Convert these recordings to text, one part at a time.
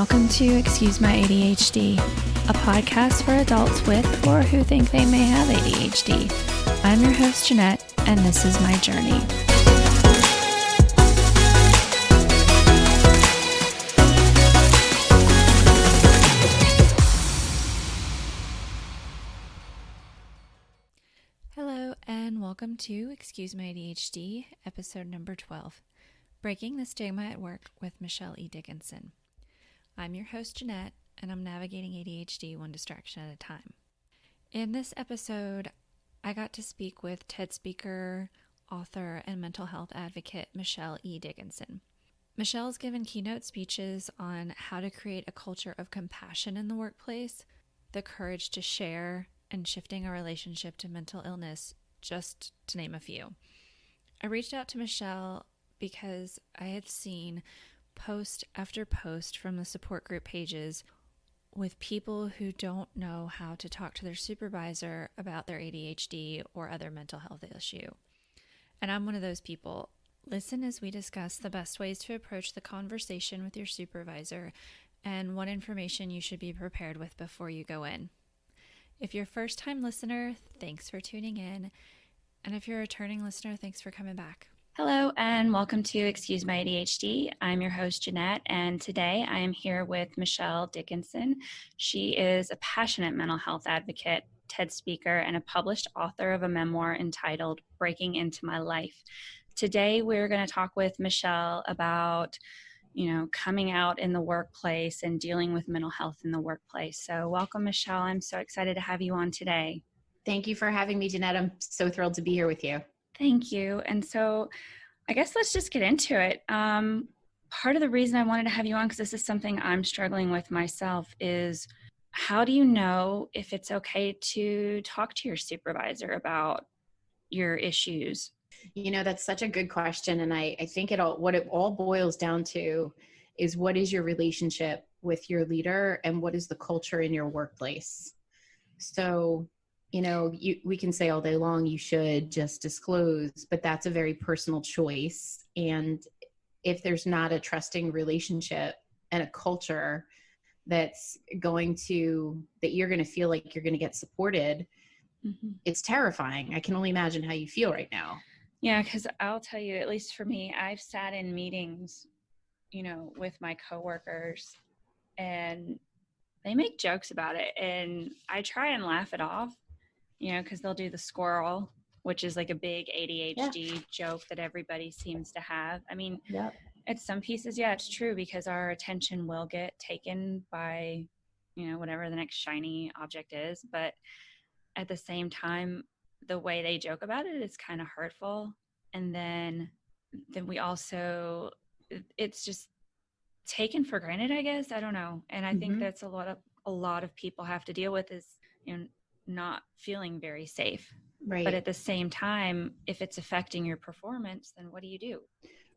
welcome to Excuse My ADHD, a podcast for adults with or who think they may have ADHD. I'm your host, Jeanette, and this is my journey. Hello, and welcome to Excuse My ADHD, episode number 12, Breaking the Stigma at Work with Michelle E. Dickinson. I'm your host, Jeanette, and I'm navigating ADHD one distraction at a time. In this episode, I got to speak with TED speaker, author, and mental health advocate Michelle E. Dickinson. Michelle's given keynote speeches on how to create a culture of compassion in the workplace, the courage to share, and shifting a relationship to mental illness, just to name a few. I reached out to Michelle because I had seen post after post from the support group pages with people who don't know how to talk to their supervisor about their ADHD or other mental health issue. And I'm one of those people. Listen as we discuss the best ways to approach the conversation with your supervisor and what information you should be prepared with before you go in. If you're a first-time listener, thanks for tuning in. And if you're a returning listener, thanks for coming back. Hello, and welcome to Excuse My ADHD. I'm your host, Jeanette, and today I am here with Michelle Dickinson. She is a passionate mental health advocate, TED speaker, and a published author of a memoir entitled Breaking Into My Life. Today, we're going to talk with Michelle about, coming out in the workplace and dealing with mental health in the workplace. So welcome, Michelle. I'm so excited to have you on today. Thank you for having me, Jeanette. I'm so thrilled to be here with you. Thank you. And so I guess let's just get into it. Part of the reason I wanted to have you on, because this is something I'm struggling with myself, is how do you know if it's okay to talk to your supervisor about your issues? That's such a good question. And I think what it all boils down to is, what is your relationship with your leader and what is the culture in your workplace? So we can say all day long, you should just disclose, but that's a very personal choice. And if there's not a trusting relationship and a culture that you're going to feel like you're going to get supported, It's terrifying. I can only imagine how you feel right now. Yeah, because I'll tell you, at least for me, I've sat in meetings, with my coworkers, and they make jokes about it. And I try and laugh it off. Because they'll do the squirrel, which is like a big ADHD joke that everybody seems to have. I mean, At some pieces, it's true, because our attention will get taken by, whatever the next shiny object is. But at the same time, the way they joke about it is kind of hurtful. And then we also, it's just taken for granted, I guess. I don't know. And I think that's a lot of people have to deal with is, not feeling very safe. Right. But at the same time, if it's affecting your performance, then what do you do?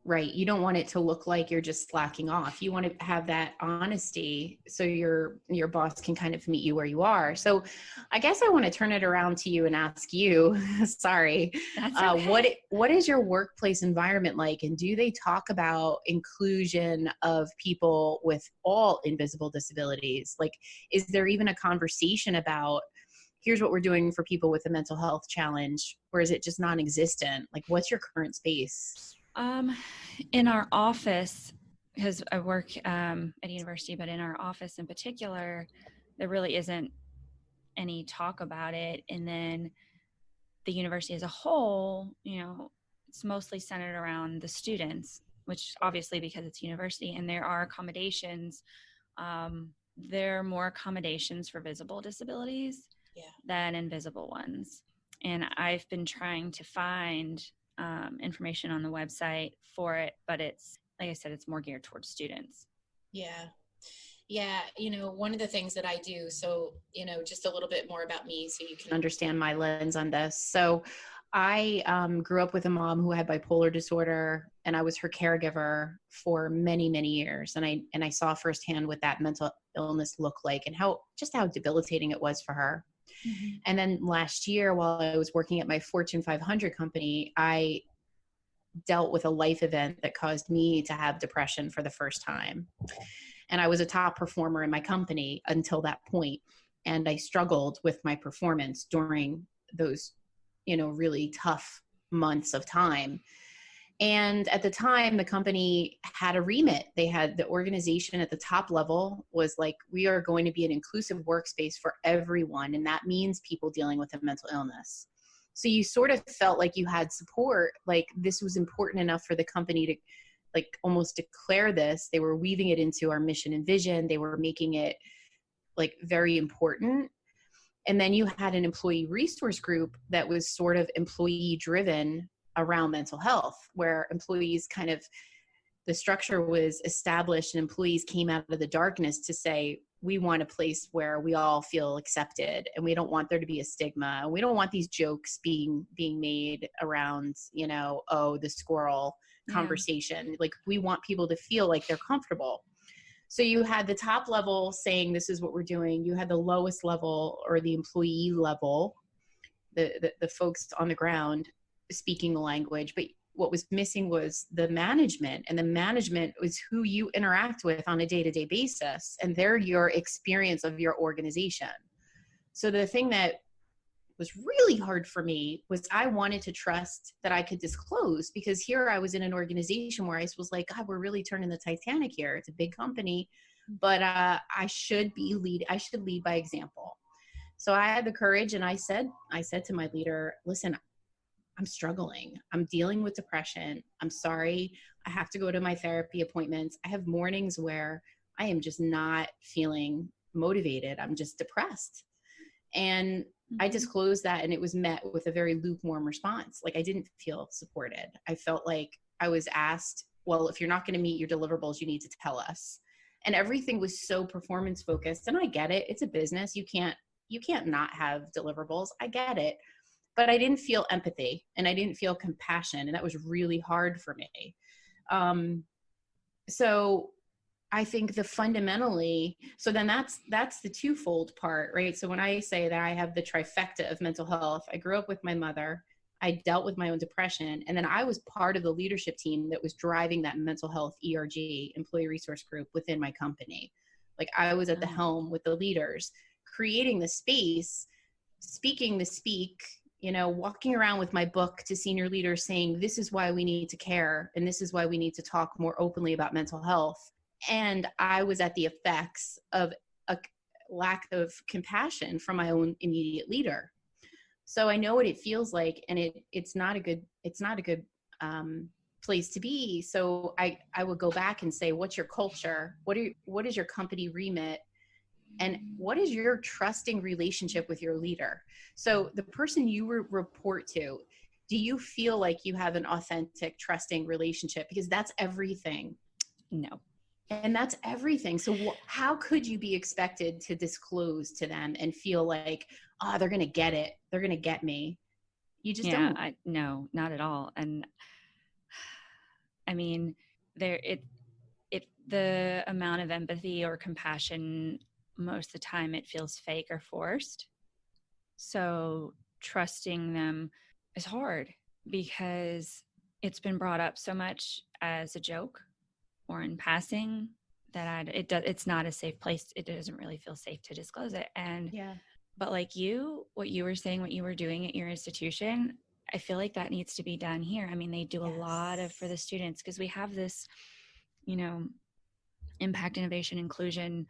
Right. You don't want it to look like you're just slacking off. You want to have that honesty so your boss can kind of meet you where you are. So I guess I want to turn it around to you and ask you, sorry, That's okay. What is your workplace environment like? And do they talk about inclusion of people with all invisible disabilities? Like, is there even a conversation about, here's what we're doing for people with a mental health challenge, or is it just non-existent? Like, what's your current space? In our office, because I work at a university, but in our office in particular, there really isn't any talk about it. And then the university as a whole, it's mostly centered around the students, which obviously because it's university, and there are accommodations. There are more accommodations for visible disabilities than invisible ones. And I've been trying to find information on the website for it, but it's, like I said, it's more geared towards students. Yeah. One of the things that I do, so, just a little bit more about me so you can understand my lens on this. So I grew up with a mom who had bipolar disorder, and I was her caregiver for many, many years. And I saw firsthand what that mental illness looked like and how debilitating it was for her. Mm-hmm. And then last year, while I was working at my Fortune 500 company, I dealt with a life event that caused me to have depression for the first time. And I was a top performer in my company until that point. And I struggled with my performance during those, really tough months of time. And at the time, the company had a remit. They had the organization at the top level was like, we are going to be an inclusive workspace for everyone. And that means people dealing with a mental illness. So you sort of felt like you had support, like this was important enough for the company to like almost declare this. They were weaving it into our mission and vision. They were making it like very important. And then you had an employee resource group that was sort of employee driven around mental health, where employees kind of, the structure was established and employees came out of the darkness to say, we want a place where we all feel accepted and we don't want there to be a stigma. And we don't want these jokes being made around, oh, the squirrel conversation. Like we want people to feel like they're comfortable. So you had the top level saying, this is what we're doing. You had the lowest level or the employee level, the folks on the ground speaking the language, but what was missing was the management, and the management was who you interact with on a day-to-day basis, and they're your experience of your organization. So the thing that was really hard for me was I wanted to trust that I could disclose, because here I was in an organization where I was like, God, we're really turning the Titanic here. It's a big company, but I should lead by example. So I had the courage, and I said to my leader, listen, I'm struggling. I'm dealing with depression. I'm sorry. I have to go to my therapy appointments. I have mornings where I am just not feeling motivated. I'm just depressed. And I disclosed that, and it was met with a very lukewarm response. Like I didn't feel supported. I felt like I was asked, well, if you're not going to meet your deliverables, you need to tell us. And everything was so performance focused. And I get it. It's a business. You can't not have deliverables. I get it. But I didn't feel empathy and I didn't feel compassion. And that was really hard for me. So I think so then that's the twofold part, right? So when I say that I have the trifecta of mental health, I grew up with my mother, I dealt with my own depression, and then I was part of the leadership team that was driving that mental health ERG, employee resource group, within my company. Like I was at the helm with the leaders, creating the space, speaking the speak, walking around with my book to senior leaders saying, this is why we need to care. And this is why we need to talk more openly about mental health. And I was at the effects of a lack of compassion from my own immediate leader. So I know what it feels like, and it's not a good place to be. So I would go back and say, what's your culture? What is your company remit? And what is your trusting relationship with your leader? So the person you report to, do you feel like you have an authentic, trusting relationship? Because that's everything. No. And that's everything. So how could you be expected to disclose to them and feel like, oh, they're going to get it. They're going to get me. You just don't. No, not at all. And I mean, the amount of empathy or compassion, most of the time it feels fake or forced. So trusting them is hard because it's been brought up so much as a joke or in passing that it's not a safe place. It doesn't really feel safe to disclose it. And but like what you were saying, what you were doing at your institution, I feel like that needs to be done here. I mean, they do a lot for the students because we have this, impact, innovation, inclusion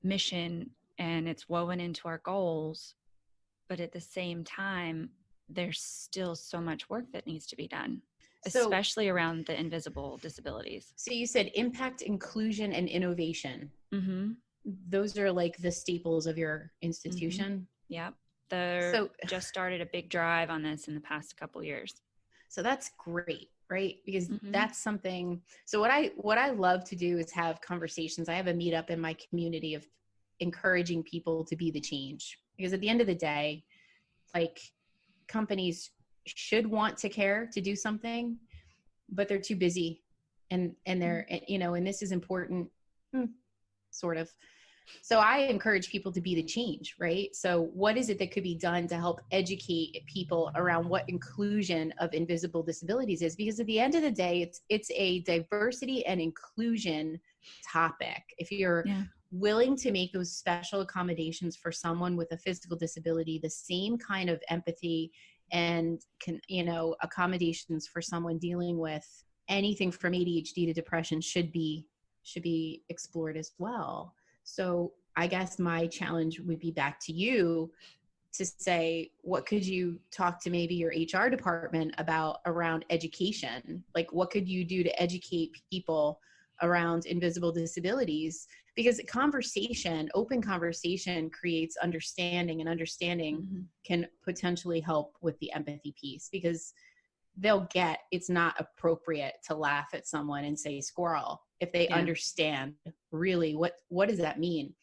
mission, and it's woven into our goals. But at the same time, there's still so much work that needs to be done, especially around the invisible disabilities. So you said impact, inclusion, and innovation. Mm-hmm. Those are like the staples of your institution. Mm-hmm. Yep. They just started a big drive on this in the past couple years. So that's great, right? Because that's something. So what I love to do is have conversations. I have a meetup in my community of encouraging people to be the change. Because at the end of the day, like companies should want to care to do something, but they're too busy and they're, and this is important, sort of. So I encourage people to be the change, right? So what is it that could be done to help educate people around what inclusion of invisible disabilities is? Because at the end of the day, it's a diversity and inclusion topic, if you're willing to make those special accommodations for someone with a physical disability, the same kind of empathy and accommodations for someone dealing with anything from ADHD to depression should be explored as well. So I guess my challenge would be back to you to say, what could you talk to maybe your HR department about around education? Like, what could you do to educate people around invisible disabilities? Because open conversation creates understanding, and understanding can potentially help with the empathy piece, because they'll get it's not appropriate to laugh at someone and say squirrel if they understand really what does that mean?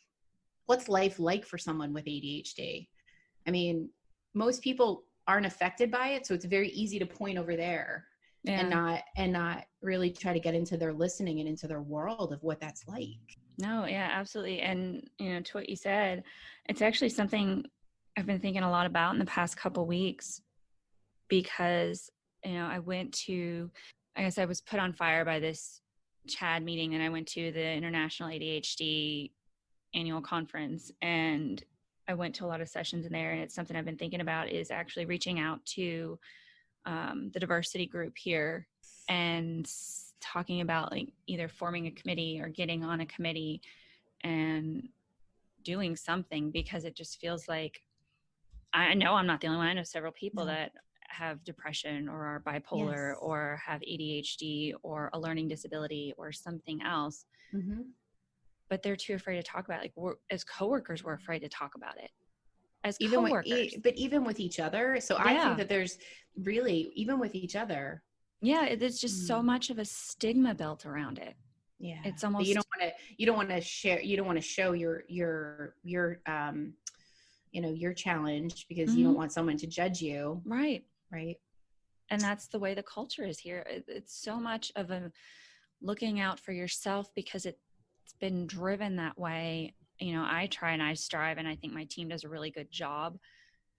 What's life like for someone with ADHD? I mean, most people aren't affected by it, so it's very easy to point over there and not really try to get into their listening and into their world of what that's like. No, yeah, absolutely. And, to what you said, it's actually something I've been thinking a lot about in the past couple weeks, because, I was put on fire by this CHAD meeting, and I went to the International ADHD annual conference, and I went to a lot of sessions in there. And it's something I've been thinking about, is actually reaching out to the diversity group here and talking about like either forming a committee or getting on a committee and doing something, because it just feels like, I know I'm not the only one. I know several people that have depression or are bipolar or have ADHD or a learning disability or something else, but they're too afraid to talk about it. Like, as coworkers, we're afraid to talk about it as coworkers. But even with each other. So I think that there's really, even with each other. Yeah, it's just so much of a stigma built around it. Yeah, it's almost, but you don't want to share. You don't want to show your your challenge, because you don't want someone to judge you. Right. And that's the way the culture is here. It's so much of a looking out for yourself, because it's been driven that way. I try and I strive, and I think my team does a really good job.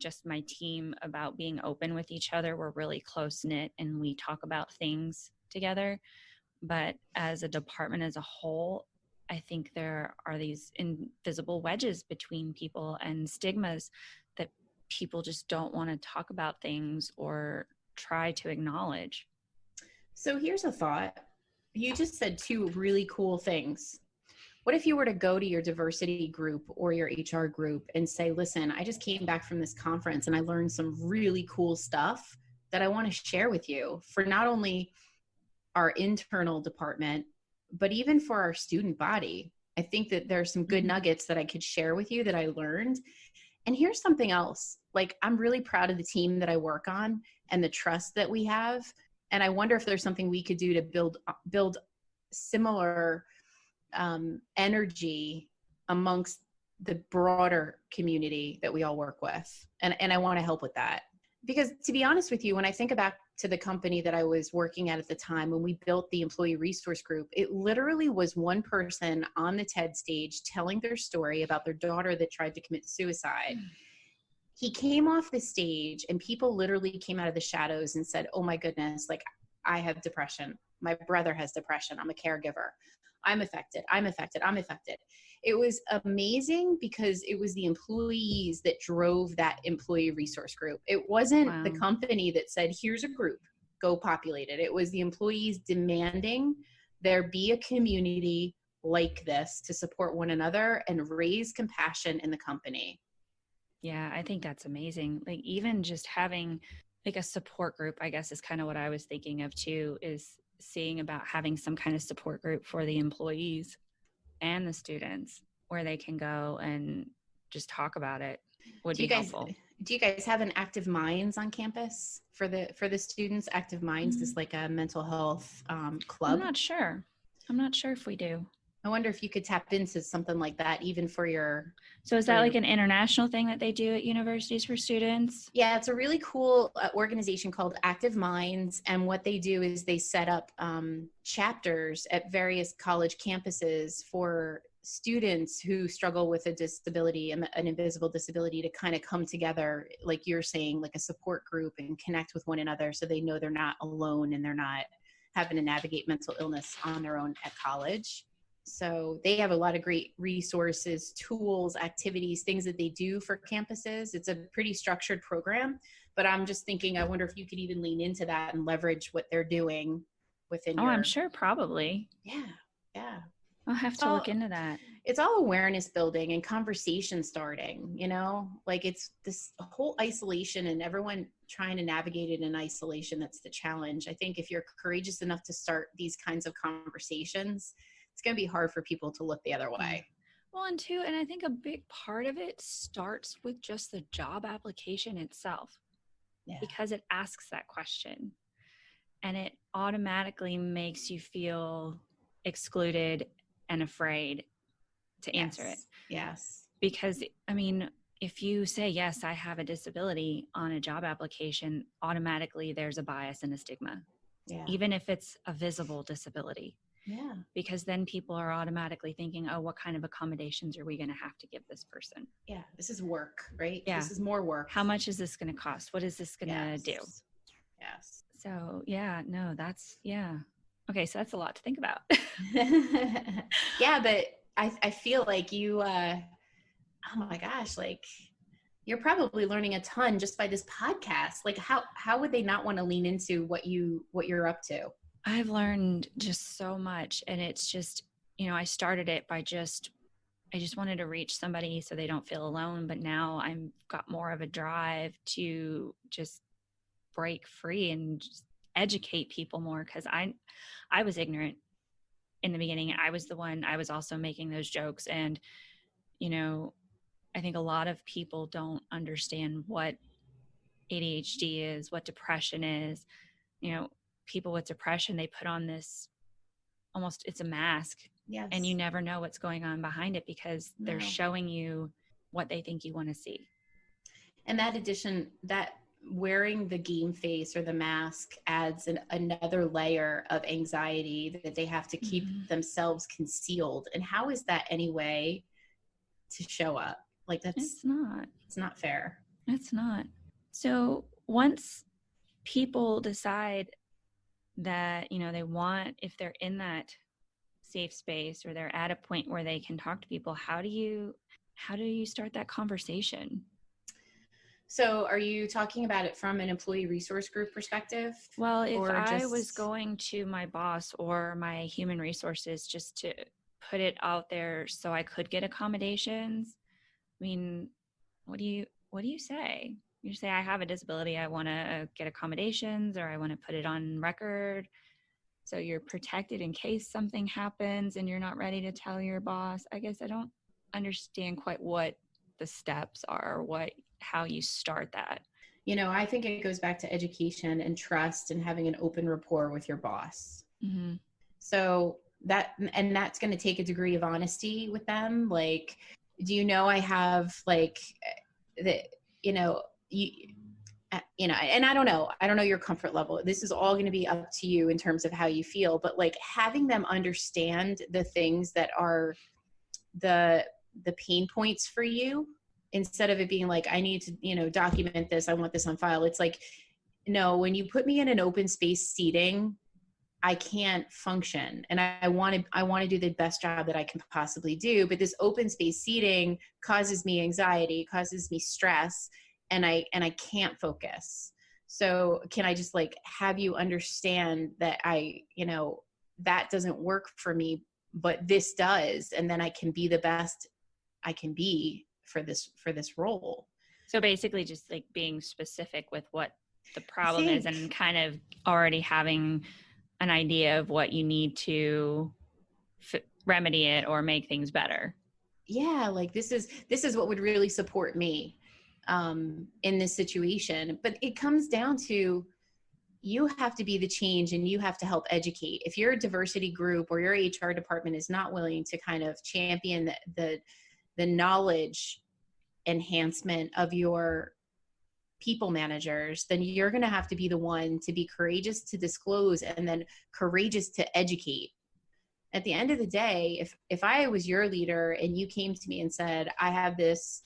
Just my team, about being open with each other. We're really close knit and we talk about things together. But as a department as a whole, I think there are these invisible wedges between people and stigmas that people just don't want to talk about things or try to acknowledge. So here's a thought. You just said two really cool things. What if you were to go to your diversity group or your HR group and say, listen, I just came back from this conference and I learned some really cool stuff that I want to share with you, for not only our internal department, but even for our student body. I think that there's some good nuggets that I could share with you that I learned. And here's something else. Like, I'm really proud of the team that I work on and the trust that we have. And I wonder if there's something we could do to build similar energy amongst the broader community that we all work with. And I want to help with that. Because to be honest with you, when I think back to the company that I was working at the time, when we built the employee resource group, it literally was one person on the TED stage telling their story about their daughter that tried to commit suicide. He came off the stage and people literally came out of the shadows and said, oh my goodness, like, I have depression. My brother has depression. I'm a caregiver. I'm affected. It was amazing, because it was the employees that drove that employee resource group. It wasn't the company that said, here's a group, go populate it. It was the employees demanding there be a community like this to support one another and raise compassion in the company. Yeah, I think that's amazing. Like, even just having like a support group, I guess, is kind of what I was thinking of too, is seeing about having some kind of support group for the employees and the students where they can go and just talk about it would be helpful. Do you guys have an Active Minds on campus for the students? Active Minds is like a mental health club. I'm not sure if we do. I wonder if you could tap into something like that, even for your... So is that like an international thing that they do at universities for students? Yeah, it's a really cool organization called Active Minds. And what they do is they set up chapters at various college campuses for students who struggle with a disability, an invisible disability, to kind of come together, like you're saying, like a support group, and connect with one another so they know they're not alone and they're not having to navigate mental illness on their own at college. So they have a lot of great resources, tools, activities, things that they do for campuses. It's a pretty structured program, but I'm just thinking, I wonder if you could even lean into that and leverage what they're doing within Oh, your. I'm sure probably. Yeah. Yeah. I'll have to look into that. It's all awareness building and conversation starting, like it's this whole isolation and everyone trying to navigate it in isolation. That's the challenge. I think if you're courageous enough to start these kinds of conversations, it's going to be hard for people to look the other way. Well, and I think a big part of it starts with just the job application itself, because it asks that question and it automatically makes you feel excluded and afraid to answer it. Yes. Because, I mean, if you say, yes, I have a disability on a job application, automatically there's a bias and a stigma, even if it's a visible disability. Yeah. Because then people are automatically thinking, oh, what kind of accommodations are we going to have to give this person? Yeah. This is work, right? Yeah. This is more work. How much is this going to cost? What is this going to do? Yes. So, Okay. So that's a lot to think about. Yeah. But I feel like you, oh my gosh, like you're probably learning a ton just by this podcast. Like how would they not want to lean into what you're up to? I've learned just so much, and it's just, I started it by I just wanted to reach somebody so they don't feel alone. But now I've got more of a drive to just break free and just educate people more. Cause I was ignorant in the beginning. I was also making those jokes. And, I think a lot of people don't understand what ADHD is, what depression is. People with depression, they put on this it's a mask. Yes. And you never know what's going on behind it because they're showing you what they think you want to see. And that wearing the game face or the mask adds another layer of anxiety that they have to keep themselves concealed. And how is that any way to show up? Like it's not fair. It's not. So once people decide that, they want, if they're in that safe space or they're at a point where they can talk to people, how do you start that conversation? So are you talking about it from an employee resource group perspective? Well, if I was going to my boss or my human resources just to put it out there so I could get accommodations, I mean, what do you say? You say, I have a disability, I want to get accommodations, or I want to put it on record so you're protected in case something happens and you're not ready to tell your boss. I guess I don't understand quite what the steps are, how you start that. I think it goes back to education and trust and having an open rapport with your boss. Mm-hmm. So that's going to take a degree of honesty with them. Like, do I have like the, and I don't know your comfort level. This is all going to be up to you in terms of how you feel, but like having them understand the things that are the pain points for you, instead of it being like, I need to, document this. I want this on file. It's like, no, when you put me in an open space seating, I can't function. And I want to do the best job that I can possibly do. But this open space seating causes me anxiety, causes me stress, and I can't focus. So can I just like have you understand that that doesn't work for me, but this does. And then I can be the best I can be for this role. So basically just like being specific with what the problem is and kind of already having an idea of what you need to remedy it or make things better. Yeah. Like this is what would really support me in this situation. But it comes down to, you have to be the change and you have to help educate. If your diversity group or your HR department is not willing to kind of champion the knowledge enhancement of your people managers, then you're going to have to be the one to be courageous to disclose and then courageous to educate. At the end of the day, if I was your leader and you came to me and said, I have this,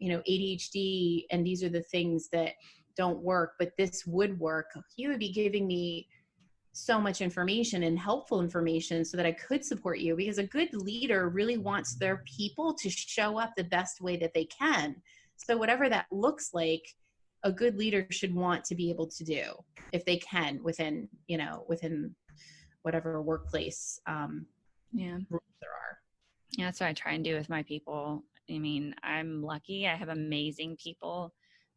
ADHD and these are the things that don't work, but this would work, you would be giving me so much information and helpful information so that I could support you, because a good leader really wants their people to show up the best way that they can. So whatever that looks like, a good leader should want to be able to do if they can within whatever workplace rules there are. Yeah, that's what I try and do with my people. I mean, I'm lucky. I have amazing people.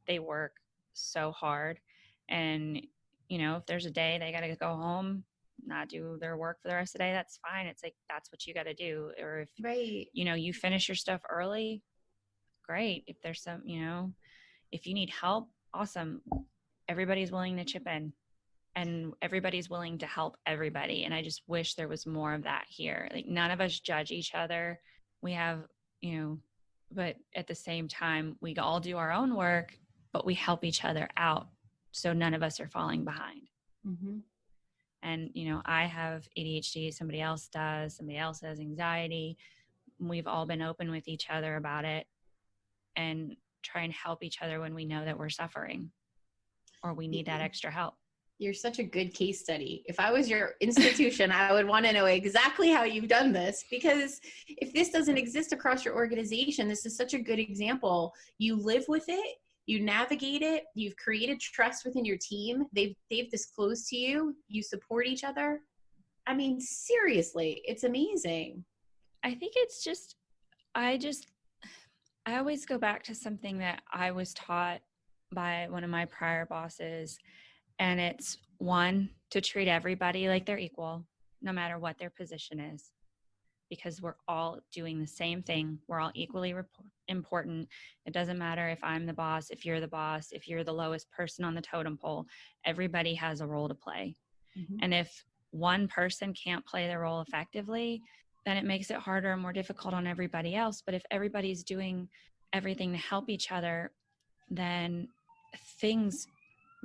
They work so hard. And, you know, if there's a day they got to go home, not do their work for the rest of the day, that's fine. It's like, that's what you got to do. Or if, you know, you finish your stuff early, great. If there's some, you know, if you need help, awesome. Everybody's willing to chip in. And everybody's willing to help everybody. And I just wish there was more of that here. Like, none of us judge each other. We have, you know, but at the same time, we all do our own work, but we help each other out. So none of us are falling behind. Mm-hmm. And, you know, I have ADHD, somebody else has anxiety. We've all been open with each other about it and try and help each other when we know that we're suffering or we need that extra help. You're such a good case study. If I was your institution, I would want to know exactly how you've done this, because if this doesn't exist across your organization, this is such a good example. You live with it, you navigate it, you've created trust within your team. They've disclosed to you, you support each other. I mean, seriously, it's amazing. I think it's just, I always go back to something that I was taught by one of my prior bosses. And it's, one, to treat everybody like they're equal, no matter what their position is, because we're all doing the same thing. We're all equally important. It doesn't matter if I'm the boss, if you're the boss, if you're the lowest person on the totem pole, everybody has a role to play. Mm-hmm. And if one person can't play their role effectively, then it makes it harder and more difficult on everybody else. But if everybody's doing everything to help each other, then things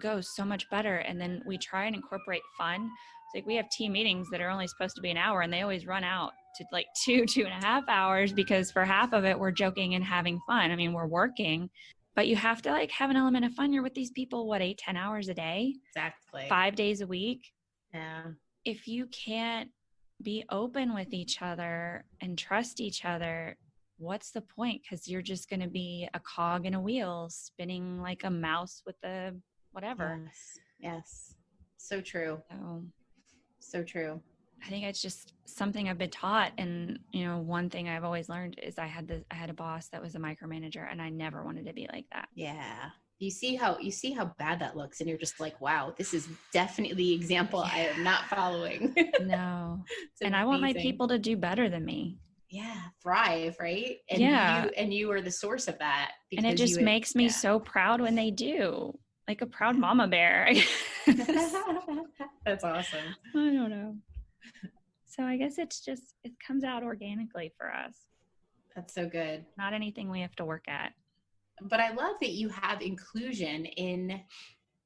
go so much better. And then we try and incorporate fun. It's like we have team meetings that are only supposed to be an hour, and they always run out to like 2.5 hours, because for half of it we're joking and having fun. I mean, we're working, but you have to like have an element of fun. You're with these people, 8-10 hours a day? Exactly. 5 days a week. Yeah. If you can't be open with each other and trust each other, what's the point? Because you're just going to be a cog in a wheel spinning like a mouse with a whatever. Yes. So true. So true. I think it's just something I've been taught. And, you know, one thing I've always learned is I had a boss that was a micromanager, and I never wanted to be like that. Yeah. You see how bad that looks, and you're just like, wow, this is definitely the example I am not following. No. And I want my people to do better than me. Yeah. Thrive. Right. And you are the source of that. And it just makes me so proud when they do. Like a proud mama bear. That's awesome. I don't know. So I guess it comes out organically for us. That's so good. Not anything we have to work at. But I love that you have inclusion in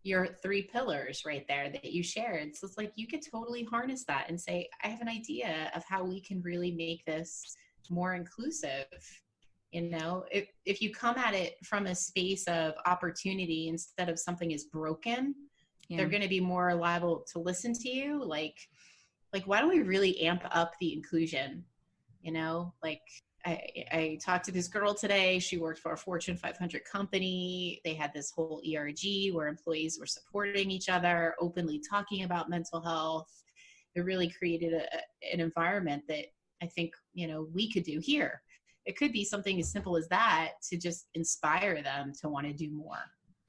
your 3 pillars right there that you shared. So it's like you could totally harness that and say, I have an idea of how we can really make this more inclusive. You know, if you come at it from a space of opportunity instead of something is broken, they're going to be more liable to listen to you. Like, why don't we really amp up the inclusion? You know, like I talked to this girl today. She worked for a Fortune 500 company. They had this whole ERG where employees were supporting each other, openly talking about mental health. It really created an environment that I think, you know, we could do here. It could be something as simple as that to just inspire them to want to do more.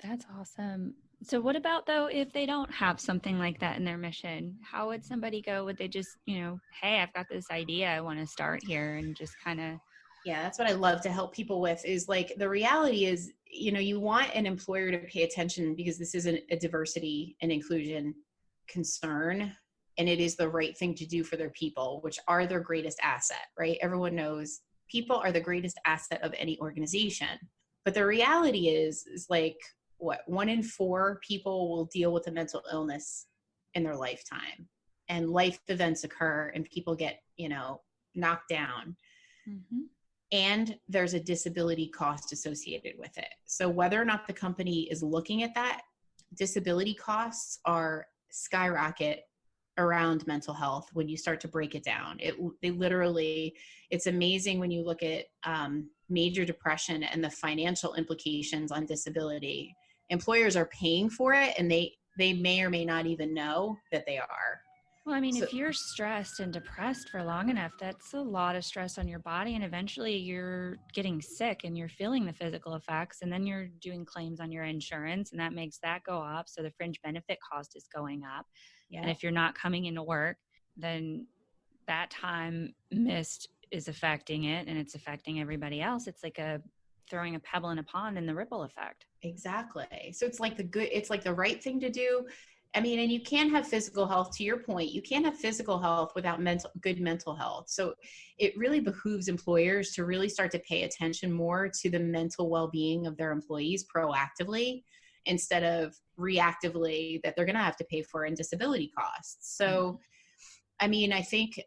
That's awesome. So what about though, if they don't have something like that in their mission, how would somebody go? Would they just, you know, hey, I've got this idea, I want to start here, and just kind of. Yeah, that's what I love to help people with, is like, the reality is, you know, you want an employer to pay attention because this is a diversity and inclusion concern, and it is the right thing to do for their people, which are their greatest asset, right? Everyone knows people are the greatest asset of any organization. But the reality is like, 1 in 4 people will deal with a mental illness in their lifetime, and life events occur and people get, you know, knocked down. Mm-hmm. And there's a disability cost associated with it. So whether or not the company is looking at that, disability costs are around mental health when you start to break it down. They literally, it's amazing when you look at major depression and the financial implications on disability. Employers are paying for it, and they may or may not even know that they are. Well, I mean, So, if you're stressed and depressed for long enough, that's a lot of stress on your body. And eventually you're getting sick and you're feeling the physical effects. And then you're doing claims on your insurance, and that makes that go up. So the fringe benefit cost is going up. yeah. And if you're not coming into work, then that time missed is affecting it, and it's affecting everybody else. It's like throwing a pebble in a pond in the ripple effect. Exactly. So it's like it's like the right thing to do. I mean, and you can have physical health, to your point. You can't have physical health without good mental health. So it really behooves employers to really start to pay attention more to the mental well-being of their employees proactively, instead of reactively that they're going to have to pay for in disability costs. So, I mean, I think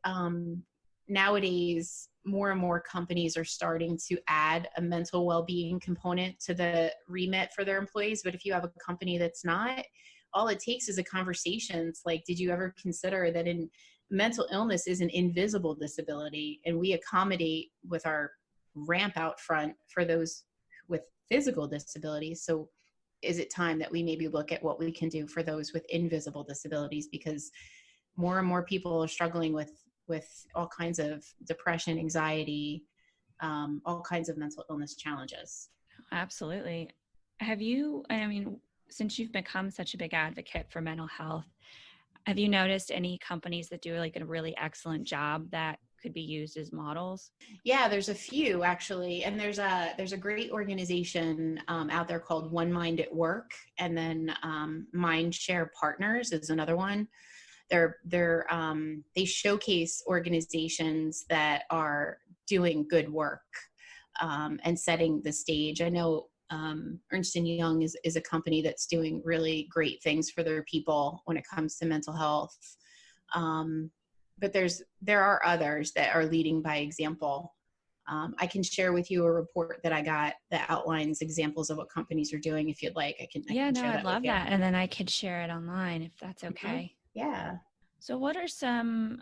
nowadays more and more companies are starting to add a mental well-being component to the remit for their employees. But if you have a company that's not, all it takes is a conversation. It's like, did you ever consider that mental illness is an invisible disability, and we accommodate with our ramp out front for those with physical disabilities? So is it time that we maybe look at what we can do for those with invisible disabilities? Because more and more people are struggling with all kinds of depression, anxiety, all kinds of mental illness challenges. Absolutely. Have you, I mean, since you've become such a big advocate for mental health, have you noticed any companies that do like a really excellent job that could be used as models? Yeah, there's a few actually. And there's a great organization out there called One Mind at Work. And then Mindshare Partners is another one. They showcase organizations that are doing good work and setting the stage. I know Ernst & Young is a company that's doing really great things for their people when it comes to mental health. But there are others that are leading by example. I can share with you a report that I got that outlines examples of what companies are doing. If you'd like, I can share that. I'd love that. And then I could share it online if that's okay. Mm-hmm. Yeah. So what are some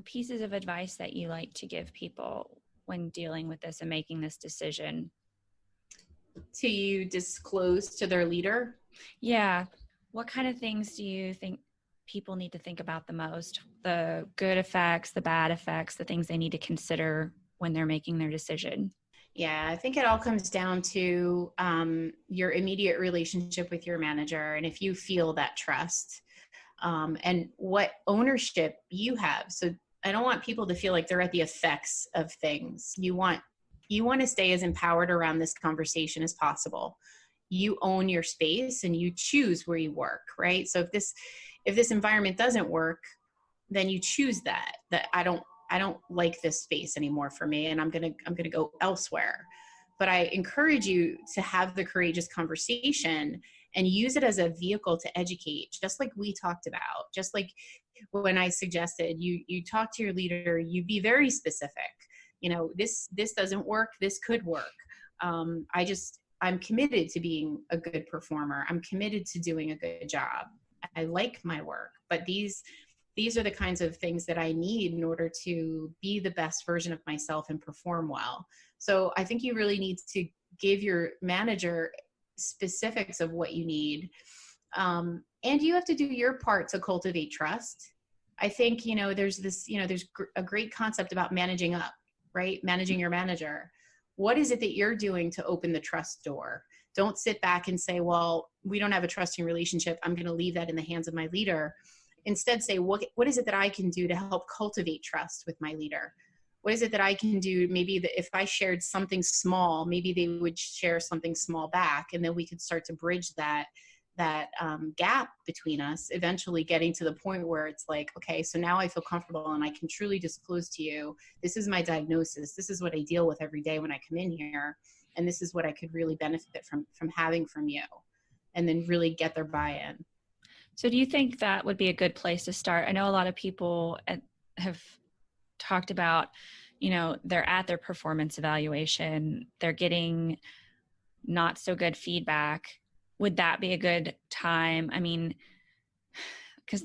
pieces of advice that you like to give people when dealing with this and making this decision? To disclose to their leader? Yeah. What kind of things do you think people need to think about the most? The good effects, the bad effects, the things they need to consider when they're making their decision? Yeah, I think it all comes down to your immediate relationship with your manager, and if you feel that trust and what ownership you have. So I don't want people to feel like they're at the effects of things. You want to stay as empowered around this conversation as possible. You own your space and you choose where you work, right? So if this environment doesn't work, then you choose that I don't like this space anymore for me, and I'm going to go elsewhere. But I encourage you to have the courageous conversation and use it as a vehicle to educate, just like we talked about. Just like when I suggested you talk to your leader, you be very specific. You know, this doesn't work, this could work. I'm committed to being a good performer. I'm committed to doing a good job. I like my work, but these are the kinds of things that I need in order to be the best version of myself and perform well. So I think you really need to give your manager specifics of what you need. And you have to do your part to cultivate trust. I think, there's a great concept about managing up, right? Managing your manager. What is it that you're doing to open the trust door? Don't sit back and say, well, we don't have a trusting relationship, I'm going to leave that in the hands of my leader. Instead say, what is it that I can do to help cultivate trust with my leader? What is it that I can do? Maybe that if I shared something small, maybe they would share something small back, and then we could start to bridge that gap between us, eventually getting to the point where it's like, okay, so now I feel comfortable and I can truly disclose to you, this is my diagnosis. This is what I deal with every day when I come in here. And this is what I could really benefit from having from you, and then really get their buy-in. So do you think that would be a good place to start? I know a lot of people have talked about, they're at their performance evaluation, they're getting not so good feedback. Would that be a good time? I mean, because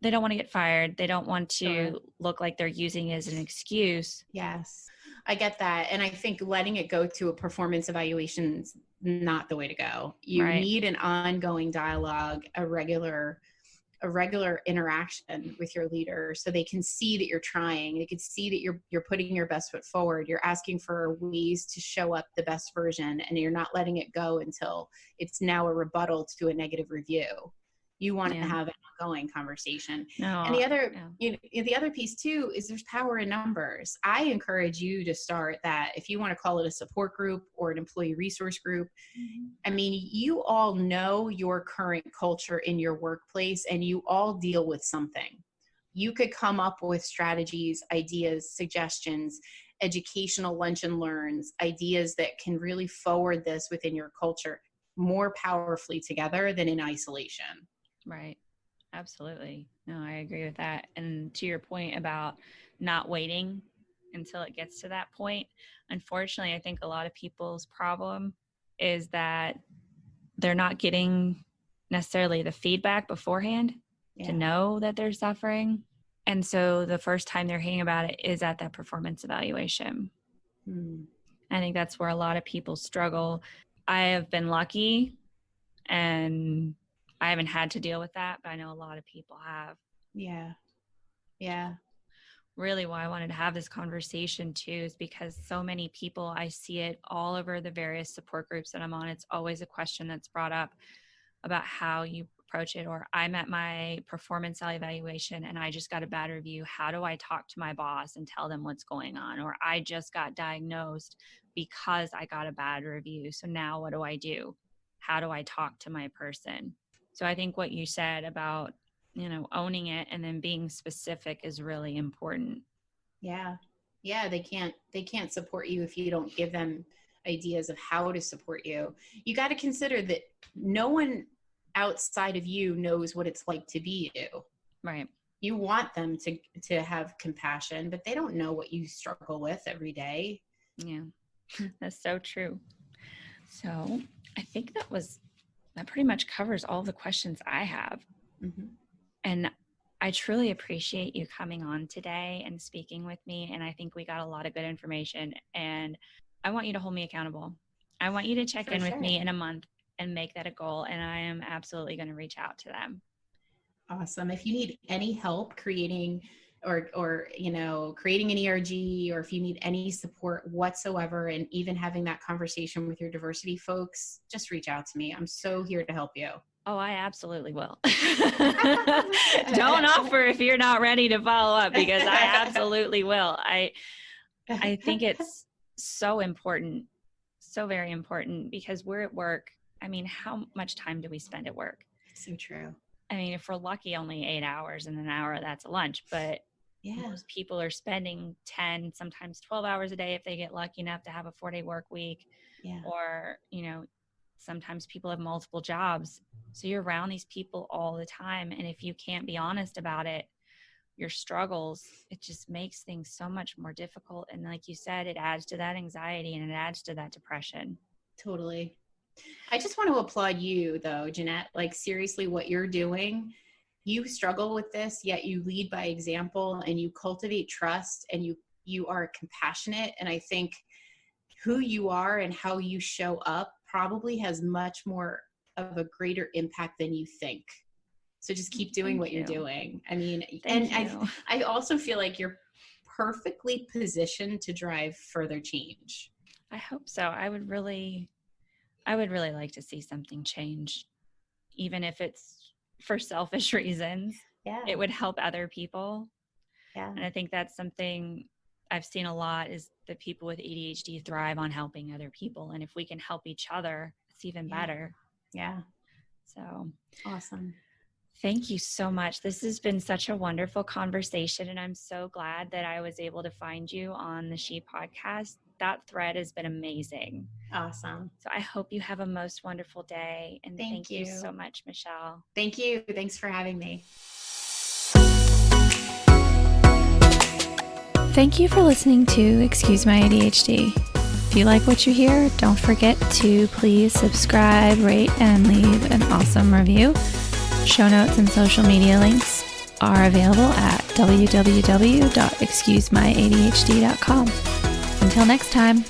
they don't want to get fired. They don't want to Sure. look like they're using it as an excuse. Yes, I get that. And I think letting it go to a performance evaluation is not the way to go. You Right. need an ongoing dialogue, a regular interaction with your leader, so they can see that you're trying. They can see that you're putting your best foot forward. You're asking for ways to show up the best version, and you're not letting it go until it's now a rebuttal to a negative review. You want to have an ongoing conversation. No, and the other, the other piece too is there's power in numbers. I encourage you to start that. If you want to call it a support group or an employee resource group, I mean, you all know your current culture in your workplace, and you all deal with something. You could come up with strategies, ideas, suggestions, educational lunch and learns, ideas that can really forward this within your culture more powerfully together than in isolation. Right. Absolutely. No, I agree with that. And to your point about not waiting until it gets to that point, unfortunately, I think a lot of people's problem is that they're not getting necessarily the feedback beforehand to know that they're suffering. And so the first time they're hearing about it is at that performance evaluation. I think that's where a lot of people struggle. I have been lucky and I haven't had to deal with that, but I know a lot of people have. Yeah. Yeah. Really why I wanted to have this conversation too is because so many people, I see it all over the various support groups that I'm on. It's always a question that's brought up about how you approach it. Or I'm at my performance evaluation and I just got a bad review. How do I talk to my boss and tell them what's going on? Or I just got diagnosed because I got a bad review. So now what do I do? How do I talk to my person? So I think what you said about, owning it and then being specific is really important. Yeah. Yeah. They can't support you if you don't give them ideas of how to support you. You got to consider that no one outside of you knows what it's like to be you. Right. You want them to have compassion, but they don't know what you struggle with every day. Yeah, that's so true. So I think that pretty much covers all the questions I have. And I truly appreciate you coming on today and speaking with me. And I think we got a lot of good information, and I want you to hold me accountable. I want you to check in with me in a month and make that a goal. And I am absolutely going to reach out to them. Awesome. If you need any help creating or creating an ERG, or if you need any support whatsoever, and even having that conversation with your diversity folks, just reach out to me. I'm so here to help you. Oh, I absolutely will. Don't offer if you're not ready to follow up, because I absolutely will. I think it's so important, so very important, because we're at work. I mean, how much time do we spend at work? So true. I mean, if we're lucky, only 8 hours, and an hour, that's a lunch. But most people are spending 10, sometimes 12 hours a day if they get lucky enough to have a 4-day work week. Or, sometimes people have multiple jobs. So you're around these people all the time. And if you can't be honest about it, your struggles, it just makes things so much more difficult. And like you said, it adds to that anxiety and it adds to that depression. Totally. I just want to applaud you though, Jeanette, like seriously what you're doing. You struggle with this, yet you lead by example and you cultivate trust, and you are compassionate. And I think who you are and how you show up probably has much more of a greater impact than you think. So just keep doing what you're doing. I mean, I also feel like you're perfectly positioned to drive further change. I hope so. I would really like to see something change, even if it's for selfish reasons. It would help other people. And I think that's something I've seen a lot, is that people with ADHD thrive on helping other people. And if we can help each other, it's even better. So awesome. Thank you so much. This has been such a wonderful conversation, and I'm so glad that I was able to find you on the She podcast. That thread has been amazing. Awesome. So I hope you have a most wonderful day. And thank you so much, Michelle. Thank you. Thanks for having me. Thank you for listening to Excuse My ADHD. If you like what you hear, don't forget to please subscribe, rate, and leave an awesome review. Show notes and social media links are available at www.ExcuseMyADHD.com. Until next time.